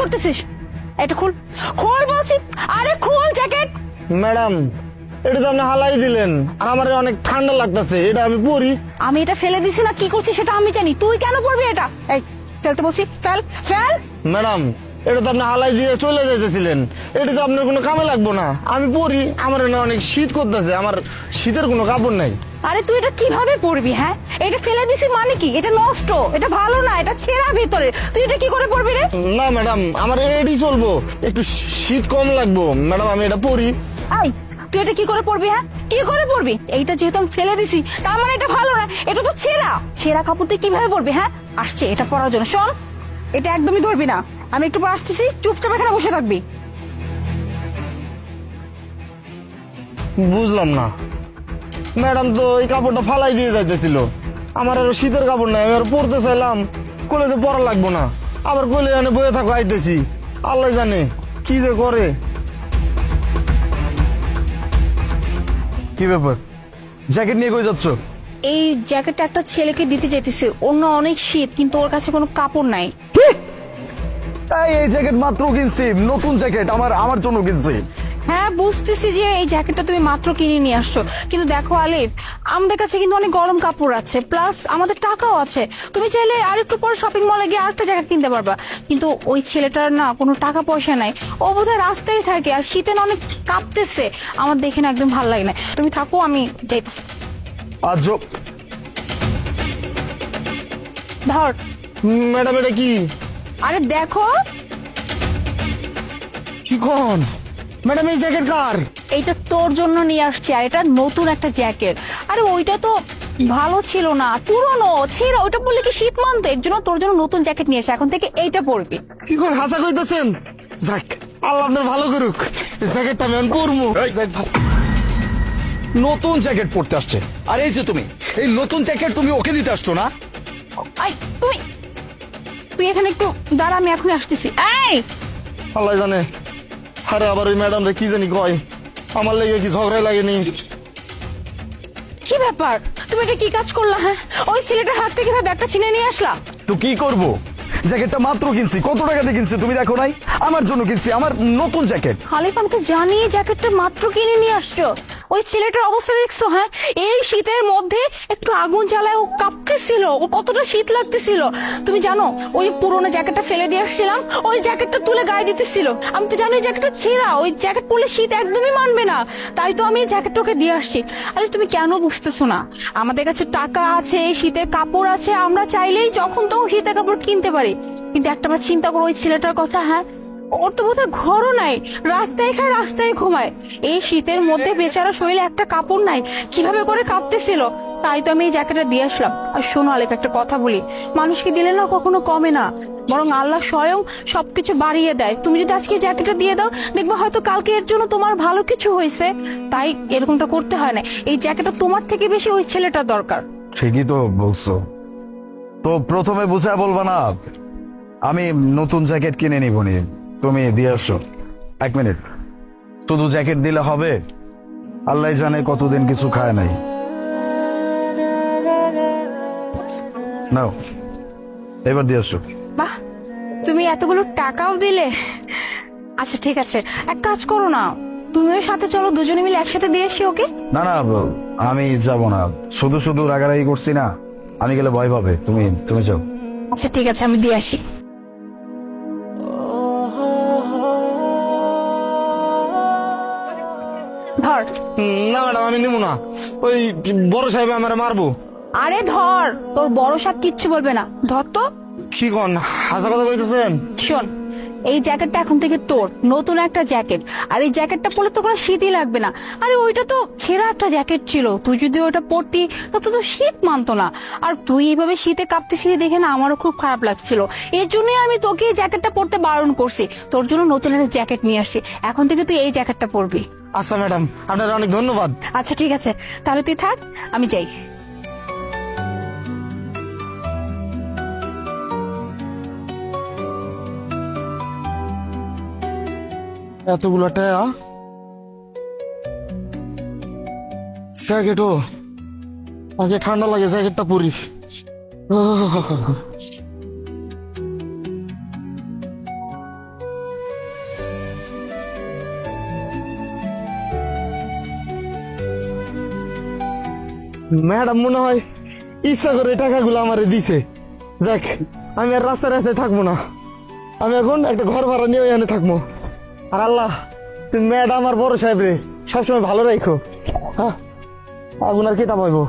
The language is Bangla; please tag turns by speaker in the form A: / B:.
A: করতেছিস? এটা খুল, খুল বলছি। আরে খুল জ্যাকেট।
B: ম্যাডাম, এটা তো আপনি হালাই দিলেন, আর আমার অনেক ঠান্ডা লাগতেছে, এটা আমি পরি।
A: আমি এটা ফেলে দিছি না কি করছিস সেটা আমি জানি, তুই কেন পড়বি এটা? এই ফেলতে বলছি, ফেল ফেল।
B: ম্যাডাম, এটা তো আপনি হালাই দিয়ে চলে যাইতেছিলেন, এটা তো আপনার কোনো কামে লাগবো না, আমি পরি। আমার না অনেক শীত করতেছে, আমার শীতের কোনো কাপড় নাই।
A: আরে তুই এটা কিভাবে পড়বি? হ্যাঁ, এটা ফেলে দিছি মানে কি? এটা নষ্ট, এটা ভালো না, এটা ছেঁড়া ভিতরে, তুই এটা কি করে পড়বি রে?
B: না ম্যাডাম, আমার এডি চলবো, একটু শীত কম লাগবো ম্যাডাম, আমি এটা পরি।
A: আই, তুই এটা কি করে পড়বি? হ্যাঁ, কি করে পড়বি? এইটা যেহেতু আমি ফেলে দিছি তার মানে এটা ভালো না, এটা তো ছেঁড়া। ছেঁড়া কাপড় তুই কিভাবে পড়বি? হ্যাঁ, আসছে এটা পরার জন্য। শোন, এটা একদমই ধরবি না, আমি একটু পর আসতেছি, চুপচাপ এখানে বসে থাকবি।
B: বুঝলাম না, ম্যাডাম তো এই কাপড়টা ফালাই দিয়ে যাইতেছিল, আমার আর শীতের কাপড় নাই, আমি আর পরতে চাইলাম, কোলে তো পরা লাগবো না, আবার কোলে এনে বয়ে থাকো আইতেছি, আল্লাহ জানে কি যে করে।
C: কি ব্যাপার, জ্যাকেট নিয়ে কই যাচ্ছ?
A: এই জ্যাকেটটা একটা ছেলেকে দিতে চাইতেছে, অন্য অনেক শীত কিন্তু ওর কাছে কোনো কাপড় নাই।
C: তাই এই জ্যাকেট মাত্র কিনছি, নতুন জ্যাকেট, আমার জন্য কিনছি।
A: হ্যাঁ বুঝতেছি যে এই জ্যাকেটটা তুমি মাত্র কিনে নিয়ে আসছো, কিন্তু দেখো আলিফ, আমাদের কাছে কিন্তু অনেক গরম কাপড় আছে, প্লাস আমাদের টাকাও আছে। তুমি চাইলে আর একটু পরে শপিং মলে গিয়ে আরেকটা জ্যাকেট কিনতে পারবা, কিন্তু ওই ছেলেটার না কোনো টাকা পয়সা নাই, ও বোধহয় রাস্তায় থাকে আর শীতে না অনেক কাঁপতেছে, আমার দেখে না একদম ভালো লাগে না। তুমি থাকো, আমি যাইতেছি।
C: আজ
A: ধর।
B: ম্যাডাম, এটা কি?
A: আরে দেখো,
B: কি কোন ম্যাডাম, এই জ্যাকেট কার?
A: এইটা তোর জন্য নিয়ে আসছি, আর এটা নতুন একটা জ্যাকেট। আরে ওইটা তো ভালো ছিল না, পুরনো ছিল, ওইটা বললে কি শীত মানতো? এর জন্য তোর জন্য নতুন জ্যাকেট নিয়ে এসে এখন থেকে এইটা পরবি।
B: কি কোন হাসা কইতেছেন? যাক, আল্লাহ আপনার ভালো করুক, এই জ্যাকেটটা আমি এখন পরবো। যাক ভাই।
C: নতুন জ্যাকেট পরতে আসছে, আর এই যে তুমি এই নতুন জ্যাকেট তুমি ওকে দিতে আসছো না?
A: আই, তুই তুই এখানে একটু দাঁড়া, আমি এখনই আসতেছি। এই
B: আল্লাহ জানে, স্যারে আবার ওই ম্যাডাম রে কি জানি কয়, আমার লেগে কি ঝগড়াই লাগেনি।
A: কি ব্যাপার, তুমি এটা কি কাজ করলা? হ্যাঁ, ওই ছেলেটার হাত থেকে ব্যাগটা ছিনে নিয়ে আসলা।
C: তো কি করব, জ্যাকেটটা মাত্র কিনছি, কত টাকা দিয়ে কিনছি তুমি দেখো নাই? আমার জন্য কিনছি, আমার নতুন জ্যাকেট।
A: হালিফ, আমি তো জানি জ্যাকেটটা মাত্র কিনে নিয়ে আসছো, ওই ছেলেটার অবস্থা দেখছো? হ্যাঁ, এই শীতের মধ্যে একটু আগুন জ্বালায় ও কাঁপতেছিল, ও কতটা শীত লাগতেছিল তুমি জানো? ওই পুরোনো জ্যাকেটটা ফেলে দিয়ে আসছিলাম, ওই জ্যাকেটটা তুলে গায়ে দিতেছিল, আমি তো জানি ওই জ্যাকেটটা ছেঁড়া, ওই জ্যাকেট পরলে শীত একদমই মানবে না, তাই তো আমি এই জ্যাকেটটা ওকে দিয়ে আসছি। আরে তুমি কেন বুঝতেছো না? আমাদের কাছে টাকা আছে, শীতের কাপড় আছে, আমরা চাইলেই যখন তখন শীতের কাপড় কিনতে পারি, কিন্তু একটা বার চিন্তা করো ওই ছেলেটার কথা। হ্যাঁ, ওর তো বোধহয় ঘরও নাই, রাস্তায় খায় রাস্তায় ঘুমায়, এই শীতের মধ্যে বেচারা শরীরে একটা কাপড় নাই, কিভাবে করে কাঁপতেছিল, তাই তো আমি এই জ্যাকেটটা দিয়ে আসলাম। আর শোনো আলেপ, একটা কথা বলি, মানুষকে দিলে না কখনো কমে না, বরং আল্লাহ স্বয়ং সবকিছু বাড়িয়ে দেয়। তুমি যদি আজকে জ্যাকেটটা দিয়ে দাও, দেখবে হয়তো কালকে এর জন্য তোমার ভালো কিছু হয়েছে, তাই এরকমটা করতে হয় না। এই জ্যাকেটটা তোমার থেকে বেশি ওই ছেলেটার দরকার।
C: ঠিকই তো বলছো, তো প্রথমে বুঝায় বলবা না আমি নতুন জ্যাকেট কিনে নিব নি, তুমি দিয়ে আসো। এক মিনিট, শুধু জ্যাকেট দিলে হবে? আল্লাহ জানে কতদিন কিছু খায় নাই। নাও, এবার দিয়ে আসো।
A: বাহ, তুমি এতগুলো টাকাও দিলে। আচ্ছা ঠিক আছে, এক কাজ করো না, তুমিও সাথে চলো, দুজনে মিলে একসাথে দিয়ে আসি ওকে।
C: না না, আমি যাব না, শুধু শুধু রাগারাগি করছি না, আমি গেলে ভয় পাবে, তুমি তুমি যাও।
A: আচ্ছা ঠিক আছে, আমি দিয়ে আসি। ধর।
B: না ম্যাডাম, আমি নিব না, ওই বড় সাহেব আমার মারবো।
A: আরে ধর, তোর বড় সাপ কিচ্ছু বলবে না, ধর তো।
B: কি কোন হাসা কথা কইতেছেন?
A: শোন, এই জ্যাকেটটা এখন থেকে তোর, নতুন একটা জ্যাকেট, আর এই জ্যাকেটটা পরলে তো কোনো শীতই লাগবে না। আরে ওইটা তো ছেঁড়া একটা জ্যাকেট ছিল, তুই যদি ওটা পরতি তাতে তো শীত মানতো না, আর তুই এইভাবে শীতে কাঁপতেছিলি দেখে না আমারও খুব খারাপ লাগছিল, এর জন্যই আমি তোকে এই জ্যাকেটটা পরতে বারণ করছি, তোর জন্য নতুন একটা জ্যাকেট নিয়ে আসছি, এখন থেকে তুই এই জ্যাকেটটা পরবি।
B: আচ্ছা ম্যাডাম, আপনার অনেক ধন্যবাদ।
A: আচ্ছা ঠিক আছে, তাহলে তুই থাক, আমি যাই।
B: এতগুলো টাকা জ্যাকেটও, আগে ঠান্ডা লাগে, জ্যাকেটটা পরি। ম্যাডাম মনে হয় ইচ্ছা করে এই টাকাগুলো আমারে দিছে। যাক, আমি আর রাস্তায় রাস্তায় থাকবো না, আমি এখন একটা ঘর ভাড়া নিয়ে এখানে থাকবো। আর আল্লাহ, তুমি ম্যাডাম আর বড় সাহেব রে সবসময় ভালো রাখো। হ্যাঁ, আগুন আর কেতা পাইবো।